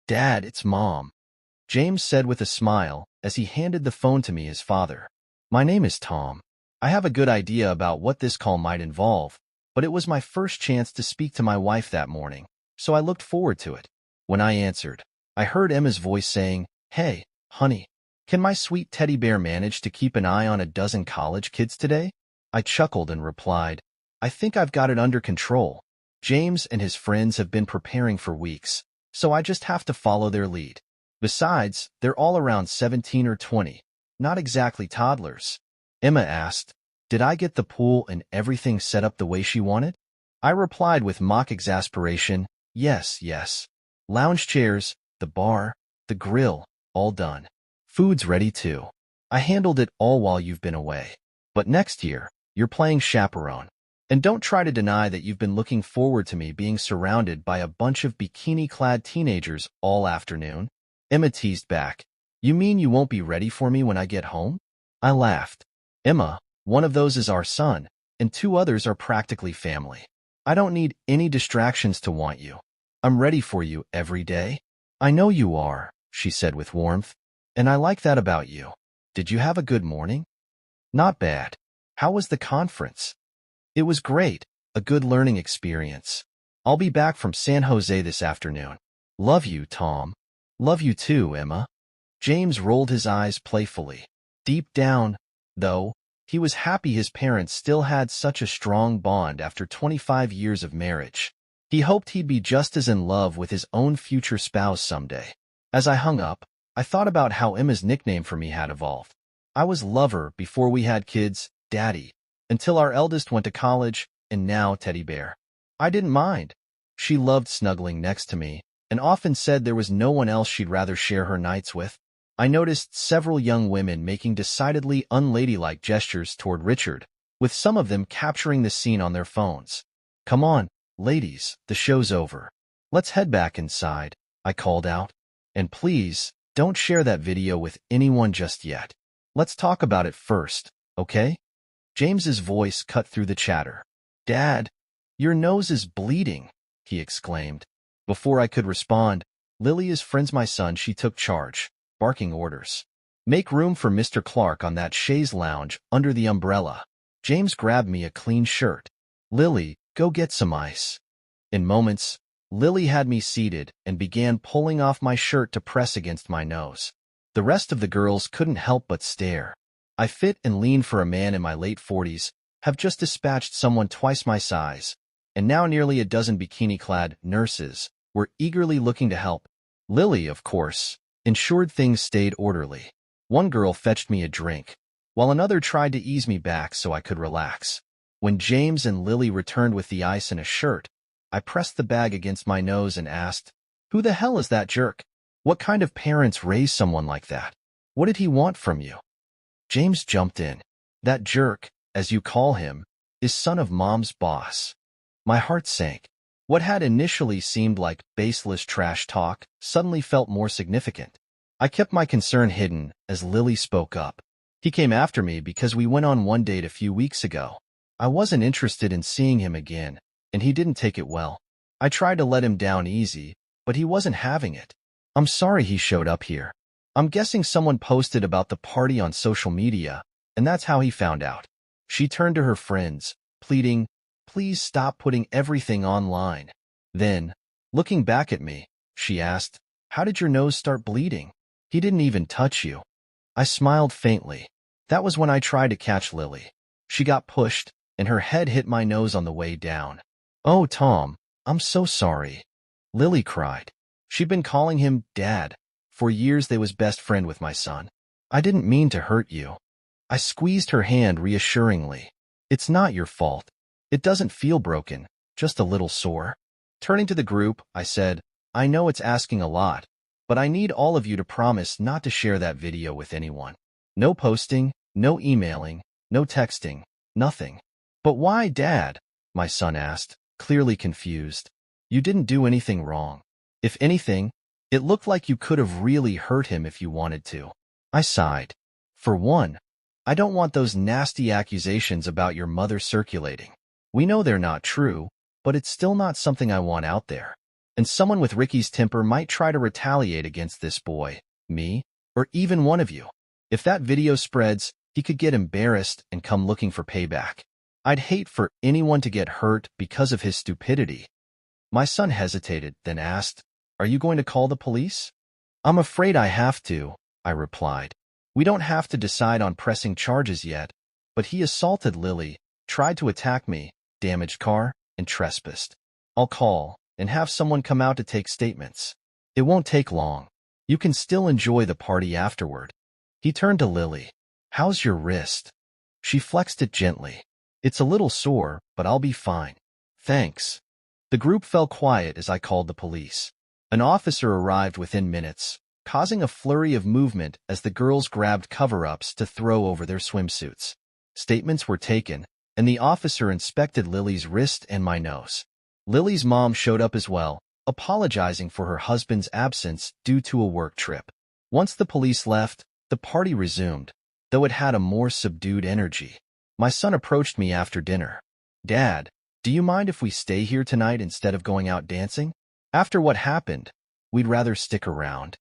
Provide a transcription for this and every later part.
Dad, it's Mom, James said with a smile as he handed the phone to me, his father. My name is Tom. I have a good idea about what this call might involve, but it was my first chance to speak to my wife that morning, so I looked forward to it. When I answered, I heard Emma's voice saying, "Hey, honey, can my sweet teddy bear manage to keep an eye on a dozen college kids today?" I chuckled and replied, "I think I've got it under control. James and his friends have been preparing for weeks, so I just have to follow their lead. Besides, they're all around 17 or 20, not exactly toddlers." Emma asked, "Did I get the pool and everything set up the way she wanted?" I replied with mock exasperation, "Yes, yes. Lounge chairs, the bar, the grill, all done. Food's ready too. I handled it all while you've been away. But next year, you're playing chaperone. And don't try to deny that you've been looking forward to me being surrounded by a bunch of bikini-clad teenagers all afternoon." Emma teased back, "You mean you won't be ready for me when I get home?" I laughed. "Emma, one of those is our son, and two others are practically family. I don't need any distractions to want you. I'm ready for you every day." "I know you are," she said with warmth, "and I like that about you. Did you have a good morning?" "Not bad. How was the conference?" "It was great, a good learning experience. I'll be back from San Jose this afternoon. Love you, Tom." "Love you too, Emma." James rolled his eyes playfully. Deep down, though, he was happy his parents still had such a strong bond after 25 years of marriage. He hoped he'd be just as in love with his own future spouse someday. As I hung up, I thought about how Emma's nickname for me had evolved. I was Lover before we had kids, Daddy, until our eldest went to college, and now Teddy Bear. I didn't mind. She loved snuggling next to me, and often said there was no one else she'd rather share her nights with. I noticed several young women making decidedly unladylike gestures toward Richard, with some of them capturing the scene on their phones. "Come on, ladies, the show's over. Let's head back inside," I called out. "And please, don't share that video with anyone just yet. Let's talk about it first, okay?" James's voice cut through the chatter. "Dad, your nose is bleeding," he exclaimed. Before I could respond, Lily is friends my son. She took charge, barking orders. "Make room for Mr. Clark on that chaise lounge under the umbrella." James grabbed me a clean shirt. "Lily, go get some ice." In moments, Lily had me seated and began pulling off my shirt to press against my nose. The rest of the girls couldn't help but stare. I fit and lean for a man in my late 40s, have just dispatched someone twice my size, and now nearly a dozen bikini-clad nurses were eagerly looking to help. Lily, of course, ensured things stayed orderly. One girl fetched me a drink, while another tried to ease me back so I could relax. When James and Lily returned with the ice and a shirt, I pressed the bag against my nose and asked, "Who the hell is that jerk? What kind of parents raise someone like that? What did he want from you?" James jumped in. "That jerk, as you call him, is son of Mom's boss." My heart sank. What had initially seemed like baseless trash talk suddenly felt more significant. I kept my concern hidden as Lily spoke up. "He came after me because we went on one date a few weeks ago. I wasn't interested in seeing him again, and he didn't take it well. I tried to let him down easy, but he wasn't having it. I'm sorry he showed up here. I'm guessing someone posted about the party on social media, and that's how he found out." She turned to her friends, pleading, "Please stop putting everything online." Then, looking back at me, she asked, "How did your nose start bleeding? He didn't even touch you." I smiled faintly. That was when I tried to catch Lily. She got pushed, and her head hit my nose on the way down. "Oh, Tom, I'm so sorry," Lily cried. She'd been calling him Dad. For years they was best friend with my son. "I didn't mean to hurt you." I squeezed her hand reassuringly. "It's not your fault. It doesn't feel broken, just a little sore." Turning to the group, I said, "I know it's asking a lot, but I need all of you to promise not to share that video with anyone. No posting, no emailing, no texting, nothing." "But why, Dad?" my son asked, clearly confused. "You didn't do anything wrong. If anything, it looked like you could have really hurt him if you wanted to." I sighed. "For one, I don't want those nasty accusations about your mother circulating. We know they're not true, but it's still not something I want out there." And someone with Ricky's temper might try to retaliate against this boy, me, or even one of you. If that video spreads, he could get embarrassed and come looking for payback. I'd hate for anyone to get hurt because of his stupidity. My son hesitated, then asked, "Are you going to call the police?" "I'm afraid I have to," I replied. "We don't have to decide on pressing charges yet, but he assaulted Lily, tried to attack me, damaged car, and trespassed. I'll call and have someone come out to take statements. It won't take long. You can still enjoy the party afterward." He turned to Lily. "How's your wrist?" She flexed it gently. "It's a little sore, but I'll be fine." "Thanks." The group fell quiet as I called the police. An officer arrived within minutes, causing a flurry of movement as the girls grabbed cover-ups to throw over their swimsuits. Statements were taken, and the officer inspected Lily's wrist and my nose. Lily's mom showed up as well, apologizing for her husband's absence due to a work trip. Once the police left, the party resumed, though it had a more subdued energy. My son approached me after dinner. "Dad, do you mind if we stay here tonight instead of going out dancing? After what happened, we'd rather stick around."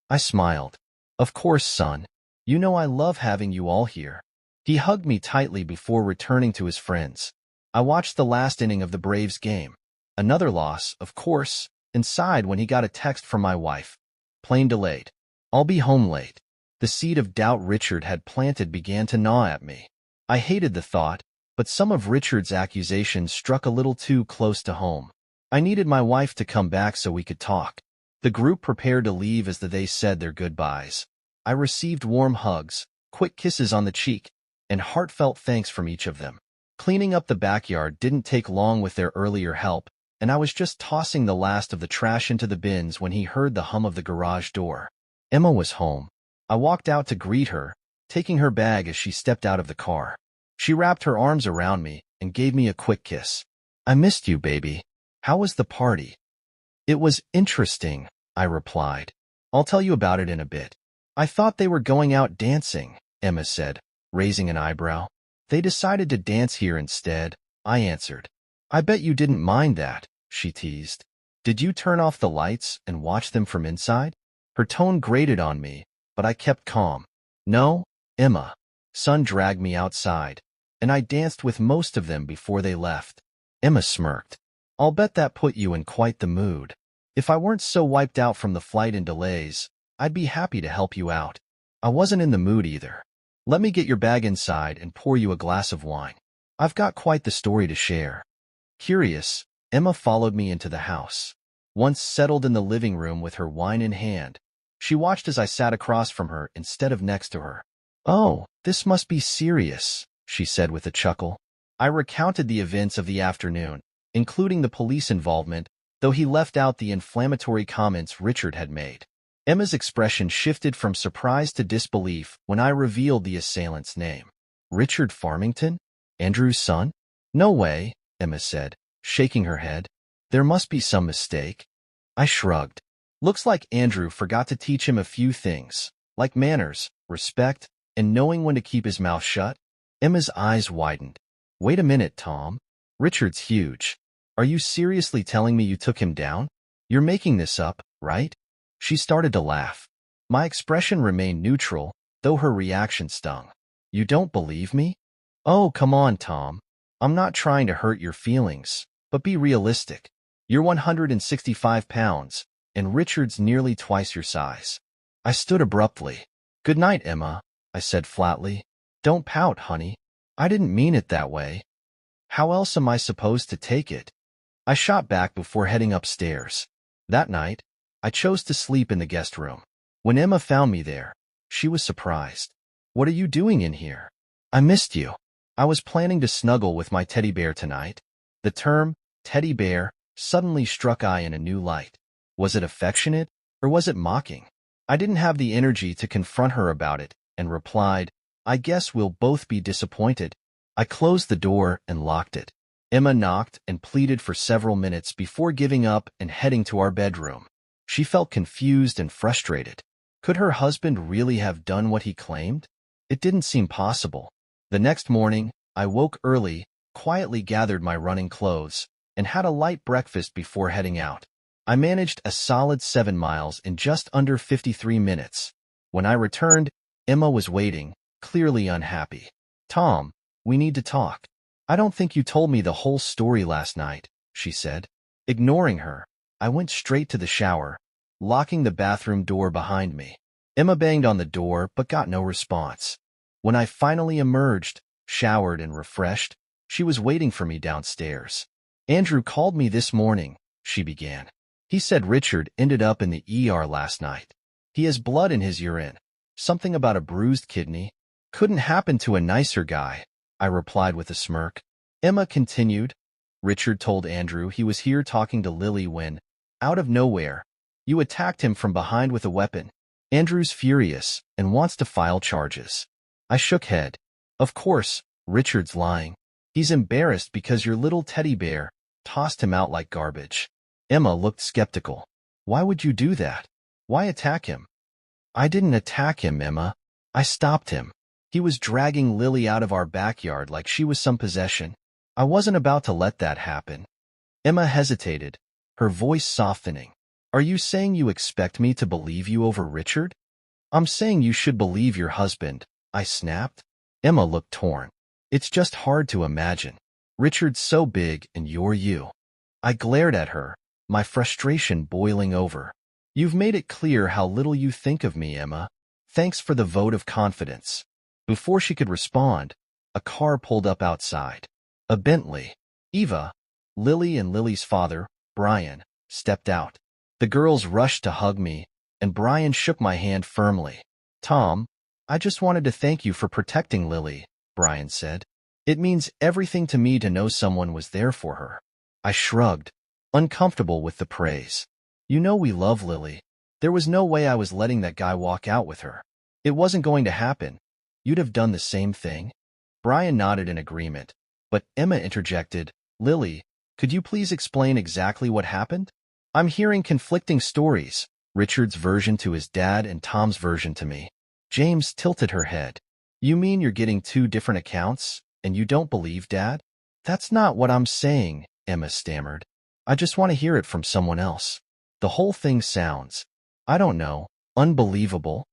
I smiled. "Of course, son. You know I love having you all here." He hugged me tightly before returning to his friends. I watched the last inning of the Braves game. Another loss, of course, and sighed when he got a text from my wife. "Plane delayed. I'll be home late." The seed of doubt Richard had planted began to gnaw at me. I hated the thought, but some of Richard's accusations struck a little too close to home. I needed my wife to come back so we could talk. The group prepared to leave as they said their goodbyes. I received warm hugs, quick kisses on the cheek, and heartfelt thanks from each of them. Cleaning up the backyard didn't take long with their earlier help, and I was just tossing the last of the trash into the bins when he heard the hum of the garage door. Emma was home. I walked out to greet her, taking her bag as she stepped out of the car. She wrapped her arms around me and gave me a quick kiss. "I missed you, baby. How was the party?" "It was interesting," I replied. "I'll tell you about it in a bit." "I thought they were going out dancing," Emma said, raising an eyebrow. "They decided to dance here instead," I answered. "I bet you didn't mind that," she teased. "Did you turn off the lights and watch them from inside?" Her tone grated on me, but I kept calm. "No, Emma. Son dragged me outside, and I danced with most of them before they left." Emma smirked. "I'll bet that put you in quite the mood. If I weren't so wiped out from the flight and delays, I'd be happy to help you out." I wasn't in the mood either. "Let me get your bag inside and pour you a glass of wine. I've got quite the story to share." Curious, Emma followed me into the house. Once settled in the living room with her wine in hand, she watched as I sat across from her instead of next to her. "Oh, this must be serious," she said with a chuckle. I recounted the events of the afternoon, including the police involvement, though he left out the inflammatory comments Richard had made. Emma's expression shifted from surprise to disbelief when I revealed the assailant's name. "Richard Farmington? Andrew's son?" "No way," Emma said, shaking her head. "There must be some mistake." I shrugged. "Looks like Andrew forgot to teach him a few things, like manners, respect, and knowing when to keep his mouth shut." Emma's eyes widened. "Wait a minute, Tom. Richard's huge. Are you seriously telling me you took him down? You're making this up, right?" She started to laugh. My expression remained neutral, though her reaction stung. "You don't believe me?" "Oh, come on, Tom. I'm not trying to hurt your feelings, but be realistic. You're 165 pounds, and Richard's nearly twice your size." I stood abruptly. "Good night, Emma," I said flatly. "Don't pout, honey. I didn't mean it that way. How else am I supposed to take it?" I shot back before heading upstairs. That night, I chose to sleep in the guest room. When Emma found me there, she was surprised. "What are you doing in here?" "I missed you. I was planning to snuggle with my teddy bear tonight." The term, teddy bear, suddenly struck I in a new light. Was it affectionate, or was it mocking? I didn't have the energy to confront her about it, and replied, "I guess we'll both be disappointed." I closed the door and locked it. Emma knocked and pleaded for several minutes before giving up and heading to our bedroom. She felt confused and frustrated. Could her husband really have done what he claimed? It didn't seem possible. The next morning, I woke early, quietly gathered my running clothes, and had a light breakfast before heading out. I managed a solid 7 miles in just under 53 minutes. When I returned, Emma was waiting, clearly unhappy. Tom, we need to talk. I don't think you told me the whole story last night, she said. Ignoring her, I went straight to the shower, locking the bathroom door behind me. Emma banged on the door but got no response. When I finally emerged, showered and refreshed, she was waiting for me downstairs. Andrew called me this morning, she began. He said Richard ended up in the ER last night. He has blood in his urine. Something about a bruised kidney. Couldn't happen to a nicer guy, I replied with a smirk. Emma continued. Richard told Andrew he was here talking to Lily when, out of nowhere, you attacked him from behind with a weapon. Andrew's furious and wants to file charges. I shook head. Of course, Richard's lying. He's embarrassed because your little teddy bear tossed him out like garbage. Emma looked skeptical. Why would you do that? Why attack him? I didn't attack him, Emma. I stopped him. He was dragging Lily out of our backyard like she was some possession. I wasn't about to let that happen. Emma hesitated, her voice softening. Are you saying you expect me to believe you over Richard? I'm saying you should believe your husband, I snapped. Emma looked torn. It's just hard to imagine. Richard's so big and you're you. I glared at her, my frustration boiling over. You've made it clear how little you think of me, Emma. Thanks for the vote of confidence. Before she could respond, a car pulled up outside. A Bentley. Eva, Lily and Lily's father, Brian, stepped out. The girls rushed to hug me, and Brian shook my hand firmly. Tom, I just wanted to thank you for protecting Lily, Brian said. It means everything to me to know someone was there for her. I shrugged, uncomfortable with the praise. You know we love Lily. There was no way I was letting that guy walk out with her. It wasn't going to happen. You'd have done the same thing? Brian nodded in agreement, but Emma interjected, Lily, could you please explain exactly what happened? I'm hearing conflicting stories, Richard's version to his dad and Tom's version to me. James tilted her head. You mean you're getting two different accounts, and you don't believe Dad? That's not what I'm saying, Emma stammered. I just want to hear it from someone else. The whole thing sounds, I don't know, unbelievable.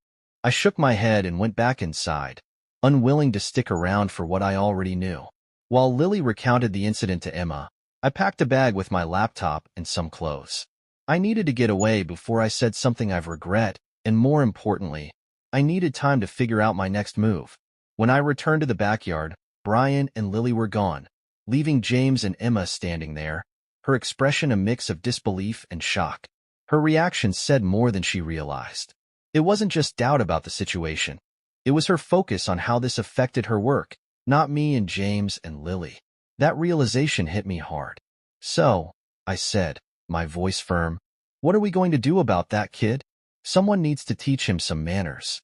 I shook my head and went back inside, unwilling to stick around for what I already knew. While Lily recounted the incident to Emma, I packed a bag with my laptop and some clothes. I needed to get away before I said something I've regret, and more importantly, I needed time to figure out my next move. When I returned to the backyard, Brian and Lily were gone, leaving James and Emma standing there, her expression a mix of disbelief and shock. Her reaction said more than she realized. It wasn't just doubt about the situation. It was her focus on how this affected her work, not me and James and Lily. That realization hit me hard. So, I said, my voice firm, what are we going to do about that kid? Someone needs to teach him some manners.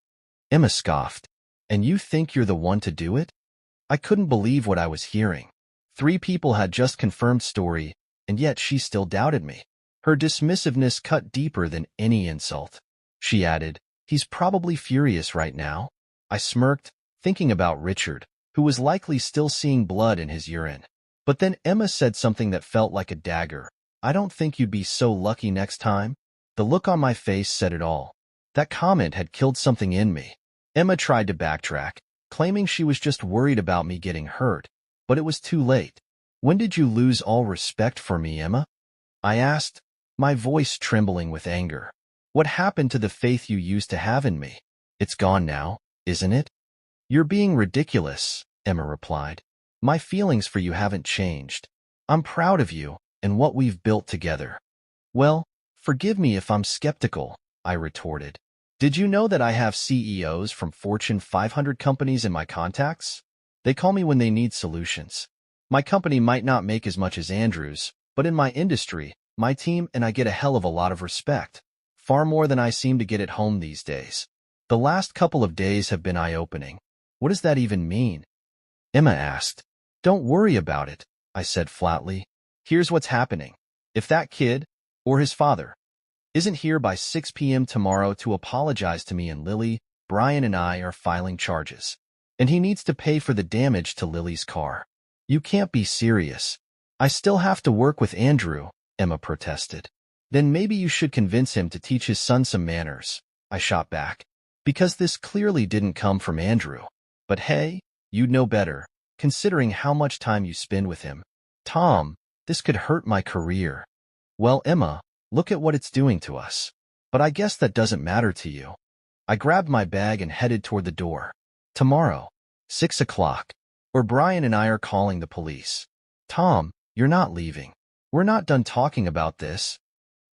Emma scoffed. And you think you're the one to do it? I couldn't believe what I was hearing. 3 people had just confirmed story, and yet she still doubted me. Her dismissiveness cut deeper than any insult. She added, he's probably furious right now. I smirked, thinking about Richard, who was likely still seeing blood in his urine. But then Emma said something that felt like a dagger. I don't think you'd be so lucky next time. The look on my face said it all. That comment had killed something in me. Emma tried to backtrack, claiming she was just worried about me getting hurt, but it was too late. When did you lose all respect for me, Emma? I asked, my voice trembling with anger. What happened to the faith you used to have in me? It's gone now, isn't it? You're being ridiculous, Emma replied. My feelings for you haven't changed. I'm proud of you and what we've built together. Well, forgive me if I'm skeptical, I retorted. Did you know that I have CEOs from Fortune 500 companies in my contacts? They call me when they need solutions. My company might not make as much as Andrew's, but in my industry, my team and I get a hell of a lot of respect. Far more than I seem to get at home these days. The last couple of days have been eye-opening. What does that even mean? Emma asked. Don't worry about it, I said flatly. Here's what's happening. If that kid, or his father, isn't here by 6 p.m. tomorrow to apologize to me and Lily, Brian and I are filing charges. And he needs to pay for the damage to Lily's car. You can't be serious. I still have to work with Andrew, Emma protested. Then maybe you should convince him to teach his son some manners, I shot back. Because this clearly didn't come from Andrew. But hey, you'd know better, considering how much time you spend with him. Tom, this could hurt my career. Well, Emma, look at what it's doing to us. But I guess that doesn't matter to you. I grabbed my bag and headed toward the door. Tomorrow, 6 o'clock, or Brian and I are calling the police. Tom, you're not leaving. We're not done talking about this.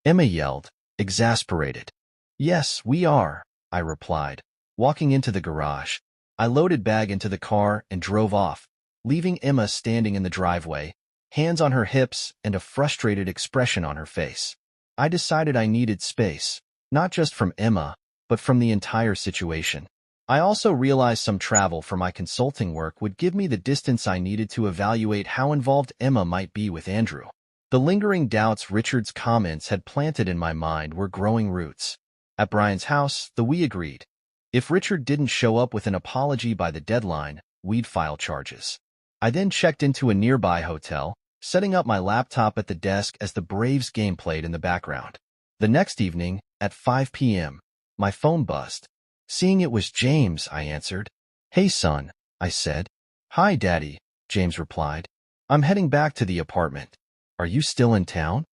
Emma yelled, exasperated. Yes, we are, I replied, walking into the garage. I loaded bag into the car and drove off, leaving Emma standing in the driveway, hands on her hips and a frustrated expression on her face. I decided I needed space, not just from Emma, but from the entire situation. I also realized some travel for my consulting work would give me the distance I needed to evaluate how involved Emma might be with Andrew. The lingering doubts Richard's comments had planted in my mind were growing roots. At Brian's house, we agreed. If Richard didn't show up with an apology by the deadline, we'd file charges. I then checked into a nearby hotel, setting up my laptop at the desk as the Braves game played in the background. The next evening, at 5 p.m., my phone buzzed. Seeing it was James, I answered. Hey, son, I said. Hi, Daddy, James replied. I'm heading back to the apartment. Are you still in town?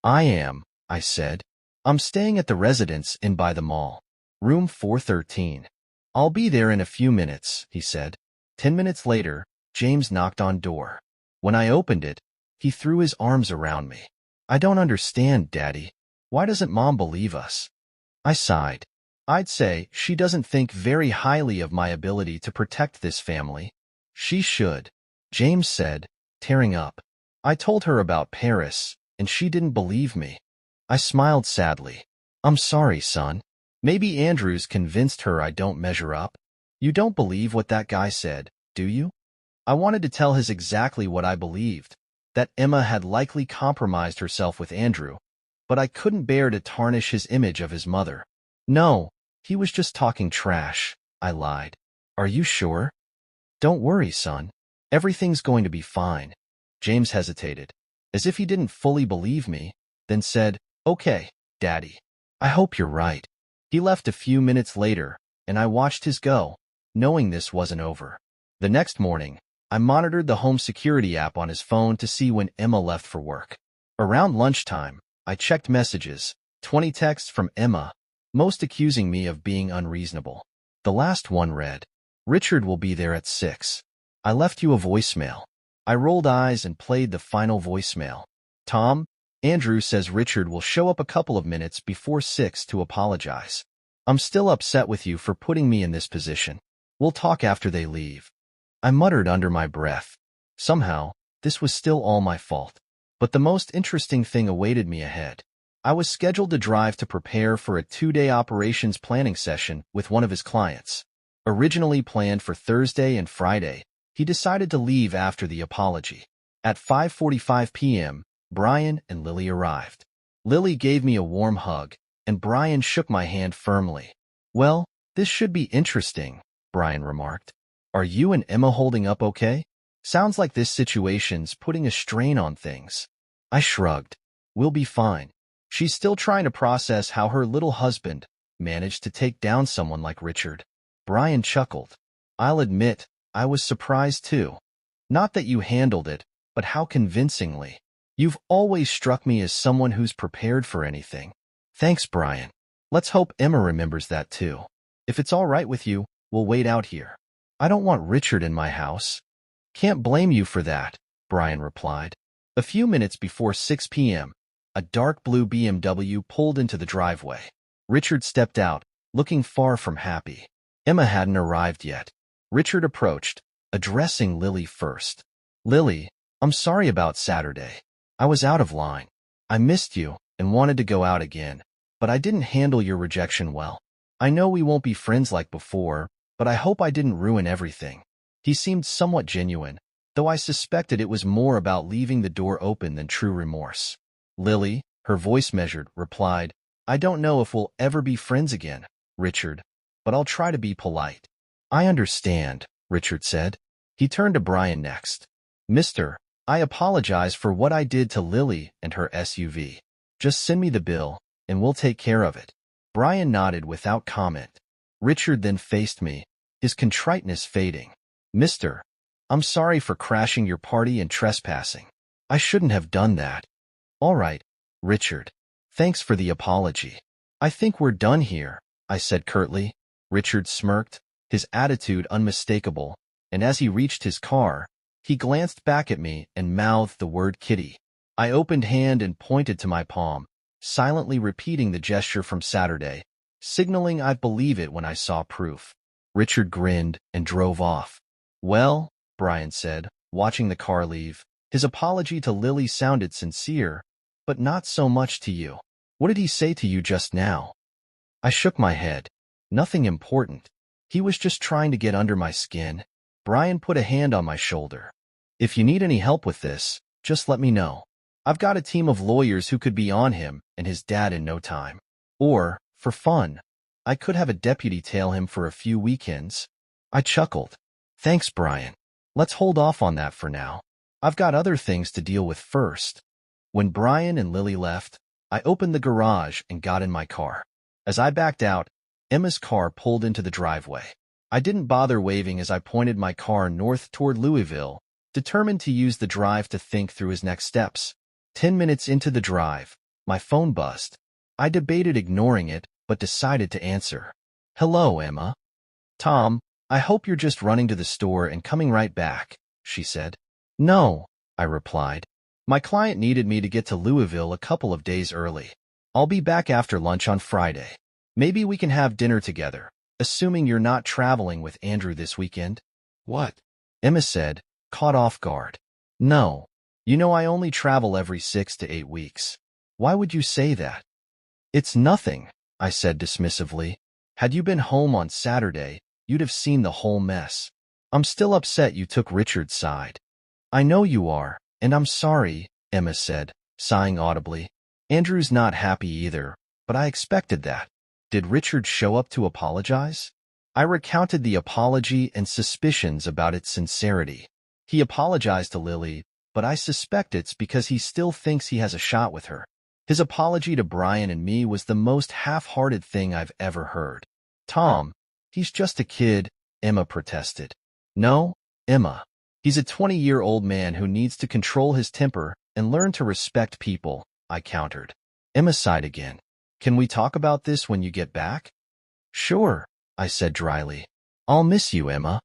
I am, I said. I'm staying at the residence in by the mall. Room 413. I'll be there in a few minutes, he said. 10 minutes later, James knocked on door. When I opened it, he threw his arms around me. I don't understand, Daddy. Why doesn't Mom believe us? I sighed. I'd say she doesn't think very highly of my ability to protect this family. She should, James said, tearing up. I told her about Paris, and she didn't believe me. I smiled sadly. I'm sorry, son. Maybe Andrew's convinced her I don't measure up. You don't believe what that guy said, do you? I wanted to tell his exactly what I believed, that Emma had likely compromised herself with Andrew, but I couldn't bear to tarnish his image of his mother. No, he was just talking trash, I lied. Are you sure? Don't worry, son. Everything's going to be fine. James hesitated, as if he didn't fully believe me, then said, Okay, Daddy. I hope you're right. He left a few minutes later, and I watched his go, knowing this wasn't over. The next morning, I monitored the home security app on his phone to see when Emma left for work. Around lunchtime, I checked messages, 20 texts from Emma, most accusing me of being unreasonable. The last one read, Richard will be there at 6. I left you a voicemail. I rolled eyes and played the final voicemail. Tom, Andrew says Richard will show up a couple of minutes before 6 to apologize. I'm still upset with you for putting me in this position. We'll talk after they leave. I muttered under my breath. Somehow, this was still all my fault. But the most interesting thing awaited me ahead. I was scheduled to drive to prepare for a 2-day operations planning session with one of his clients. Originally planned for Thursday and Friday, he decided to leave after the apology. At 5:45 p.m., Brian and Lily arrived. Lily gave me a warm hug, and Brian shook my hand firmly. Well, this should be interesting, Brian remarked. Are you and Emma holding up okay? Sounds like this situation's putting a strain on things. I shrugged. We'll be fine. She's still trying to process how her little husband managed to take down someone like Richard. Brian chuckled. I'll admit, I was surprised too. Not that you handled it, but how convincingly. You've always struck me as someone who's prepared for anything. Thanks, Brian. Let's hope Emma remembers that too. If it's all right with you, we'll wait out here. I don't want Richard in my house. Can't blame you for that, Brian replied. A few minutes before 6 p.m., a dark blue BMW pulled into the driveway. Richard stepped out, looking far from happy. Emma hadn't arrived yet. Richard approached, addressing Lily first. Lily, I'm sorry about Saturday. I was out of line. I missed you and wanted to go out again, but I didn't handle your rejection well. I know we won't be friends like before, but I hope I didn't ruin everything. He seemed somewhat genuine, though I suspected it was more about leaving the door open than true remorse. Lily, her voice measured, replied, I don't know if we'll ever be friends again, Richard, but I'll try to be polite. I understand, Richard said. He turned to Brian next. Mister, I apologize for what I did to Lily and her SUV. Just send me the bill, and we'll take care of it. Brian nodded without comment. Richard then faced me, his contriteness fading. Mister, I'm sorry for crashing your party and trespassing. I shouldn't have done that. All right, Richard. Thanks for the apology. I think we're done here, I said curtly. Richard smirked, his attitude unmistakable, and as he reached his car, he glanced back at me and mouthed the word kitty. I opened hand and pointed to my palm, silently repeating the gesture from Saturday, signaling I'd believe it when I saw proof. Richard grinned and drove off. Well, Brian said, watching the car leave, his apology to Lily sounded sincere, but not so much to you. What did he say to you just now? I shook my head. Nothing important. He was just trying to get under my skin. Brian put a hand on my shoulder. If you need any help with this, just let me know. I've got a team of lawyers who could be on him and his dad in no time. Or, for fun, I could have a deputy tail him for a few weekends. I chuckled. Thanks, Brian. Let's hold off on that for now. I've got other things to deal with first. When Brian and Lily left, I opened the garage and got in my car. As I backed out, Emma's car pulled into the driveway. I didn't bother waving as I pointed my car north toward Louisville, determined to use the drive to think through his next steps. 10 minutes into the drive, my phone buzzed. I debated ignoring it, but decided to answer. Hello, Emma. Tom, I hope you're just running to the store and coming right back, she said. No, I replied. My client needed me to get to Louisville a couple of days early. I'll be back after lunch on Friday. Maybe we can have dinner together, assuming you're not traveling with Andrew this weekend. What? Emma said, caught off guard. No. You know I only travel every 6 to 8 weeks. Why would you say that? It's nothing, I said dismissively. Had you been home on Saturday, you'd have seen the whole mess. I'm still upset you took Richard's side. I know you are, and I'm sorry, Emma said, sighing audibly. Andrew's not happy either, but I expected that. Did Richard show up to apologize? I recounted the apology and suspicions about its sincerity. He apologized to Lily, but I suspect it's because he still thinks he has a shot with her. His apology to Brian and me was the most half-hearted thing I've ever heard. Tom, he's just a kid, Emma protested. No, Emma. He's a 20-year-old man who needs to control his temper and learn to respect people, I countered. Emma sighed again. Can we talk about this when you get back? Sure, I said dryly. I'll miss you, Emma.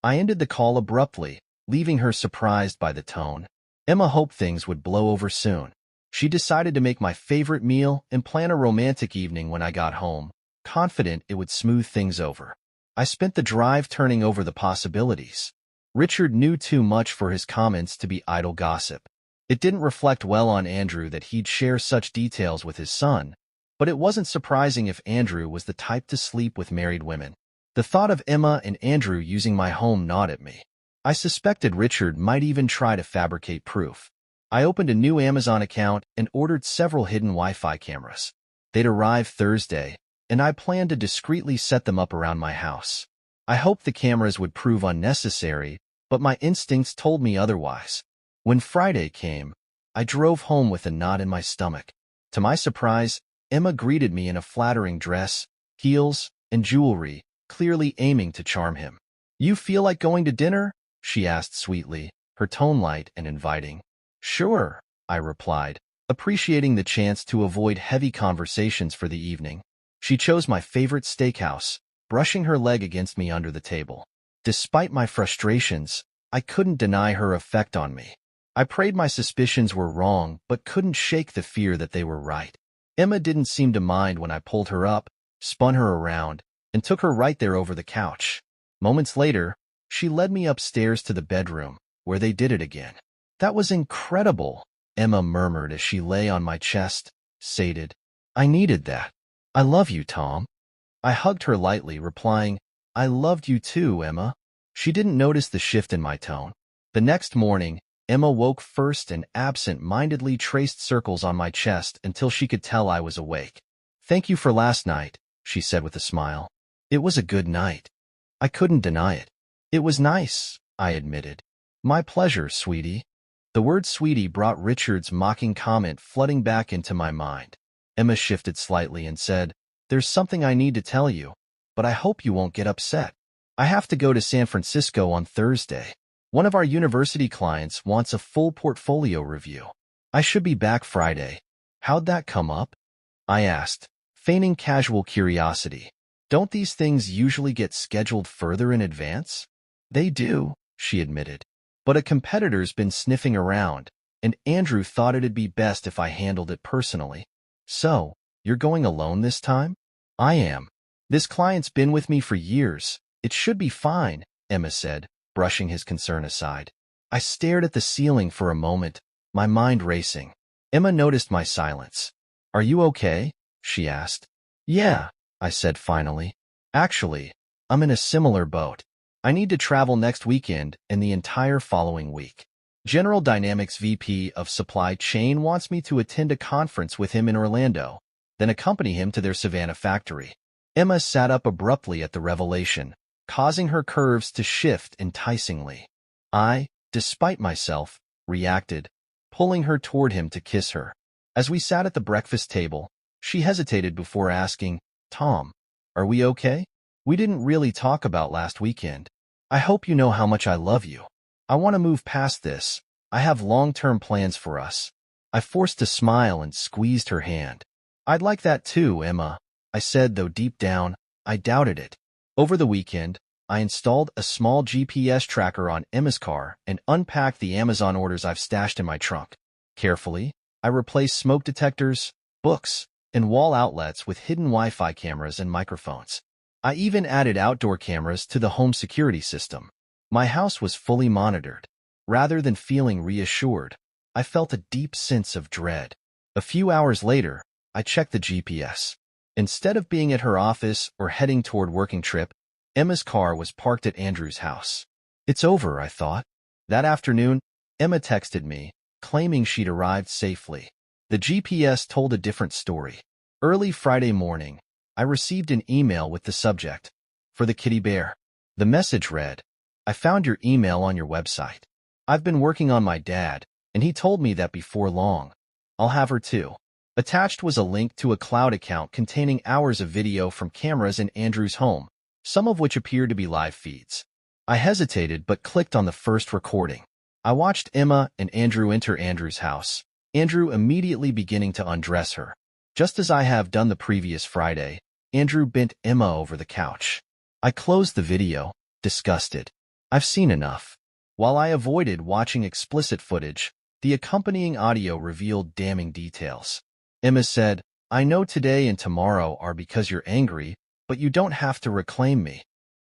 I ended the call abruptly, leaving her surprised by the tone. Emma hoped things would blow over soon. She decided to make my favorite meal and plan a romantic evening when I got home, confident it would smooth things over. I spent the drive turning over the possibilities. Richard knew too much for his comments to be idle gossip. It didn't reflect well on Andrew that he'd share such details with his son, but it wasn't surprising if Andrew was the type to sleep with married women. The thought of Emma and Andrew using my home gnawed at me. I suspected Richard might even try to fabricate proof. I opened a new Amazon account and ordered several hidden Wi-Fi cameras. They'd arrive Thursday, and I planned to discreetly set them up around my house. I hoped the cameras would prove unnecessary, but my instincts told me otherwise. When Friday came, I drove home with a knot in my stomach. To my surprise, Emma greeted me in a flattering dress, heels, and jewelry, clearly aiming to charm him. You feel like going to dinner? She asked sweetly, her tone light and inviting. Sure, I replied, appreciating the chance to avoid heavy conversations for the evening. She chose my favorite steakhouse, brushing her leg against me under the table. Despite my frustrations, I couldn't deny her effect on me. I prayed my suspicions were wrong, but couldn't shake the fear that they were right. Emma didn't seem to mind when I pulled her up, spun her around, and took her right there over the couch. Moments later, she led me upstairs to the bedroom, where they did it again. That was incredible, Emma murmured as she lay on my chest, sated. I needed that. I love you, Tom. I hugged her lightly, replying, I loved you too, Emma. She didn't notice the shift in my tone. The next morning, Emma woke first and absent-mindedly traced circles on my chest until she could tell I was awake. Thank you for last night, she said with a smile. It was a good night. I couldn't deny it. It was nice, I admitted. My pleasure, sweetie. The word sweetie brought Richard's mocking comment flooding back into my mind. Emma shifted slightly and said, "There's something I need to tell you, but I hope you won't get upset. I have to go to San Francisco on Thursday. One of our university clients wants a full portfolio review. I should be back Friday." "How'd that come up?" I asked, feigning casual curiosity. "Don't these things usually get scheduled further in advance?" "They do," she admitted. "But a competitor's been sniffing around, and Andrew thought it'd be best if I handled it personally." "So, you're going alone this time?" "I am. This client's been with me for years. It should be fine," Emma said, brushing his concern aside. I stared at the ceiling for a moment, my mind racing. Emma noticed my silence. "Are you okay?" she asked. "Yeah," I said finally. "Actually, I'm in a similar boat. I need to travel next weekend and the entire following week. General Dynamics VP of Supply Chain wants me to attend a conference with him in Orlando, then accompany him to their Savannah factory." Emma sat up abruptly at the revelation, causing her curves to shift enticingly. I, despite myself, reacted, pulling her toward him to kiss her. As we sat at the breakfast table, she hesitated before asking, "Tom, are we okay? We didn't really talk about last weekend. I hope you know how much I love you. I want to move past this. I have long-term plans for us." I forced a smile and squeezed her hand. "I'd like that too, Emma," I said, though deep down, I doubted it. Over the weekend, I installed a small GPS tracker on Emma's car and unpacked the Amazon orders I've stashed in my trunk. Carefully, I replaced smoke detectors, books, and wall outlets with hidden Wi-Fi cameras and microphones. I even added outdoor cameras to the home security system. My house was fully monitored. Rather than feeling reassured, I felt a deep sense of dread. A few hours later, I checked the GPS. Instead of being at her office or heading toward working trip, Emma's car was parked at Andrew's house. It's over, I thought. That afternoon, Emma texted me, claiming she'd arrived safely. The GPS told a different story. Early Friday morning, I received an email with the subject, "For the kitty bear." The message read, "I found your email on your website. I've been working on my dad, and he told me that before long. I'll have her too." Attached was a link to a cloud account containing hours of video from cameras in Andrew's home, some of which appeared to be live feeds. I hesitated but clicked on the first recording. I watched Emma and Andrew enter Andrew's house, Andrew immediately beginning to undress her. Just as I have done the previous Friday, Andrew bent Emma over the couch. I closed the video, disgusted. I've seen enough. While I avoided watching explicit footage, the accompanying audio revealed damning details. Emma said, "I know today and tomorrow are because you're angry, but you don't have to reclaim me."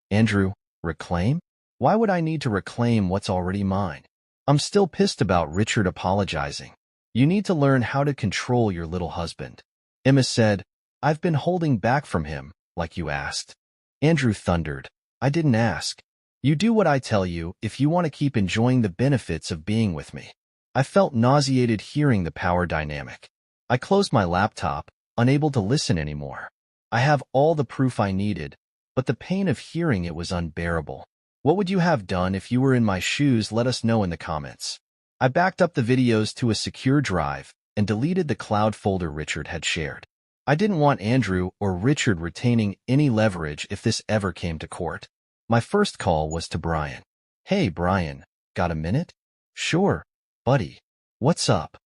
Andrew, reclaim? Why would I need to reclaim what's already mine? I'm still pissed about Richard apologizing. You need to learn how to control your little husband. Emma said, "I've been holding back from him, like you asked." Andrew thundered, "I didn't ask. You do what I tell you if you want to keep enjoying the benefits of being with me." I felt nauseated hearing the power dynamic. I closed my laptop, unable to listen anymore. I have all the proof I needed, but the pain of hearing it was unbearable. What would you have done if you were in my shoes? Let us know in the comments. I backed up the videos to a secure drive and deleted the cloud folder Richard had shared. I didn't want Andrew or Richard retaining any leverage if this ever came to court. My first call was to Brian. "Hey, Brian, got a minute?" "Sure, buddy. What's up?"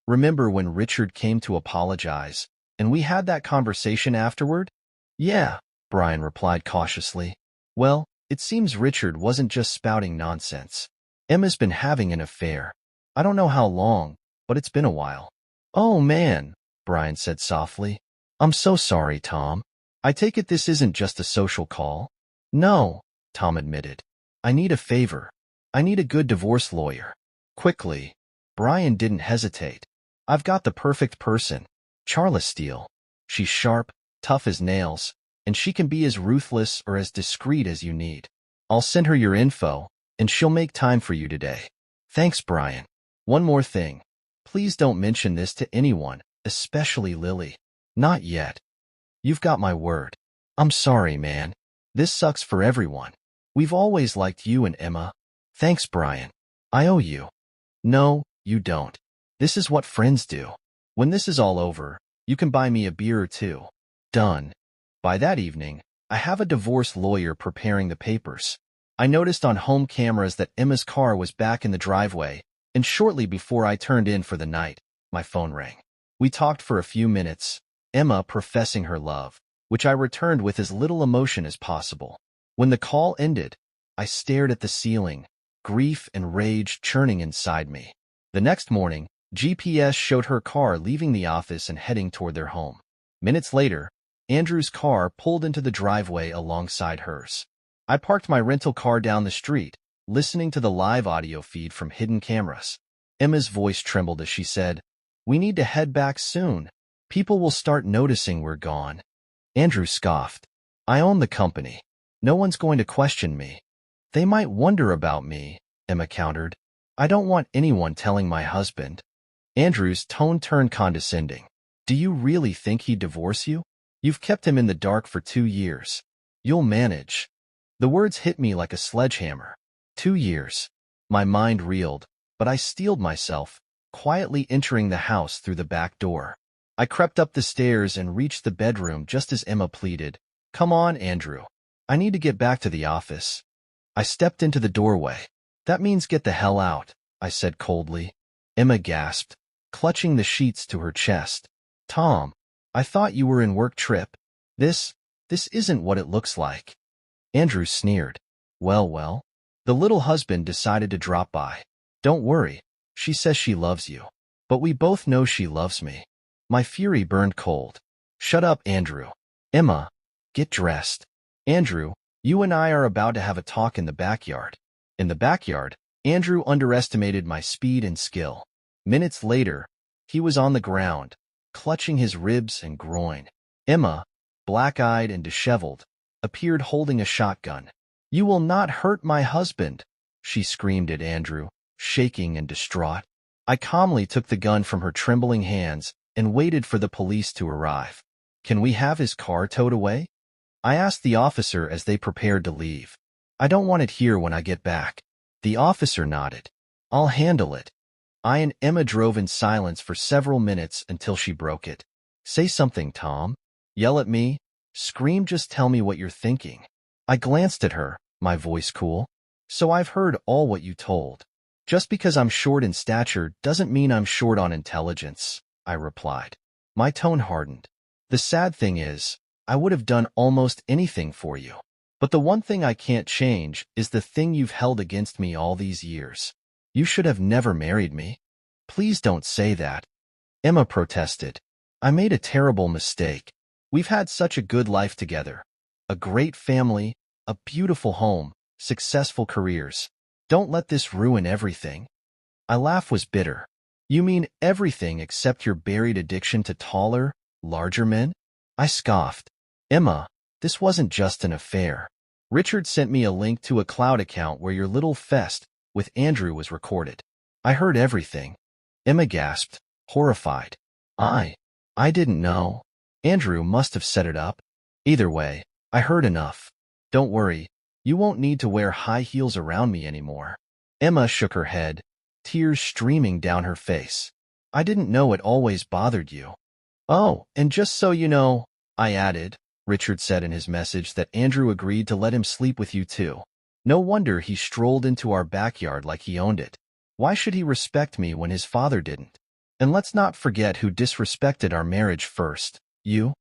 "Remember when Richard came to apologize, and we had that conversation afterward?" "Yeah," Brian replied cautiously. "Well, it seems Richard wasn't just spouting nonsense. Emma's been having an affair. I don't know how long, but it's been a while." "Oh, man," Brian said softly. "I'm so sorry, Tom. I take it this isn't just a social call?" "No," Tom admitted. "I need a favor. I need a good divorce lawyer. Quickly." Brian didn't hesitate. "I've got the perfect person. Charla Steele. She's sharp, tough as nails, and she can be as ruthless or as discreet as you need. I'll send her your info, and she'll make time for you today." "Thanks, Brian. One more thing. Please don't mention this to anyone, especially Lily." "Not yet." "You've got my word." "I'm sorry, man. This sucks for everyone. We've always liked you and Emma." "Thanks, Brian. I owe you." No, you don't. This is what friends do. When this is all over, you can buy me a beer or two. Done. By that evening, I have a divorce lawyer preparing the papers. I noticed on home cameras that Emma's car was back in the driveway, and shortly before I turned in for the night, my phone rang. We talked for a few minutes, Emma professing her love, which I returned with as little emotion as possible. When the call ended, I stared at the ceiling, grief and rage churning inside me. The next morning, GPS showed her car leaving the office and heading toward their home. Minutes later, Andrew's car pulled into the driveway alongside hers. I parked my rental car down the street, listening to the live audio feed from hidden cameras. Emma's voice trembled as she said, "We need to head back soon. People will start noticing we're gone." Andrew scoffed. "I own the company. No one's going to question me." "They might wonder about me," Emma countered. "I don't want anyone telling my husband." Andrew's tone turned condescending. "Do you really think he'd divorce you? You've kept him in the dark for 2 years. You'll manage." The words hit me like a sledgehammer. 2 years. My mind reeled, but I steeled myself, quietly entering the house through the back door. I crept up the stairs and reached the bedroom just as Emma pleaded, "Come on, Andrew. I need to get back to the office." I stepped into the doorway. "That means get the hell out," I said coldly. Emma gasped, clutching the sheets to her chest. "Tom, I thought you were in work trip. This isn't what it looks like." Andrew sneered. Well, the little husband decided to drop by. "Don't worry, she says she loves you. But we both know she loves me." My fury burned cold. "Shut up, Andrew." "Emma, get dressed." "Andrew, you and I are about to have a talk in the backyard." In the backyard, Andrew underestimated my speed and skill. Minutes later, he was on the ground, clutching his ribs and groin. Emma, black-eyed and disheveled, appeared holding a shotgun. "You will not hurt my husband," she screamed at Andrew, shaking and distraught. I calmly took the gun from her trembling hands and waited for the police to arrive. "Can we have his car towed away?" I asked the officer as they prepared to leave. "I don't want it here when I get back." The officer nodded. "I'll handle it." I and Emma drove in silence for several minutes until she broke it. "Say something, Tom. Yell at me. Scream, just tell me what you're thinking." I glanced at her, my voice cool. "So I've heard all what you told. Just because I'm short in stature doesn't mean I'm short on intelligence," I replied. My tone hardened. "The sad thing is, I would have done almost anything for you. But the one thing I can't change is the thing you've held against me all these years. You should have never married me." "Please don't say that," Emma protested. "I made a terrible mistake. We've had such a good life together. A great family, a beautiful home, successful careers. Don't let this ruin everything." My laugh was bitter. "You mean everything except your buried addiction to taller, larger men?" I scoffed. "Emma, this wasn't just an affair. Richard sent me a link to a cloud account where your little fest with Andrew was recorded. I heard everything." Emma gasped, horrified. I didn't know. Andrew must have set it up. Either way, I heard enough. Don't worry, you won't need to wear high heels around me anymore." Emma shook her head, tears streaming down her face. "I didn't know it always bothered you." "Oh, and just so you know," I added, Richard said in his message that Andrew agreed to let him sleep with you too. "No wonder he strolled into our backyard like he owned it. Why should he respect me when his father didn't? And let's not forget who disrespected our marriage first. You?"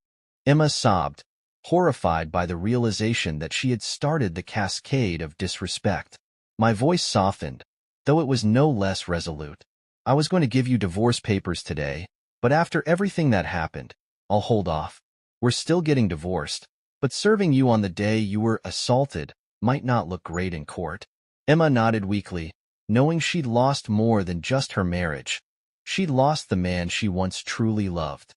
Emma sobbed, horrified by the realization that she had started the cascade of disrespect. My voice softened, though it was no less resolute. "I was going to give you divorce papers today, but after everything that happened, I'll hold off. We're still getting divorced, but serving you on the day you were assaulted might not look great in court." Emma nodded weakly, knowing she'd lost more than just her marriage. She'd lost the man she once truly loved.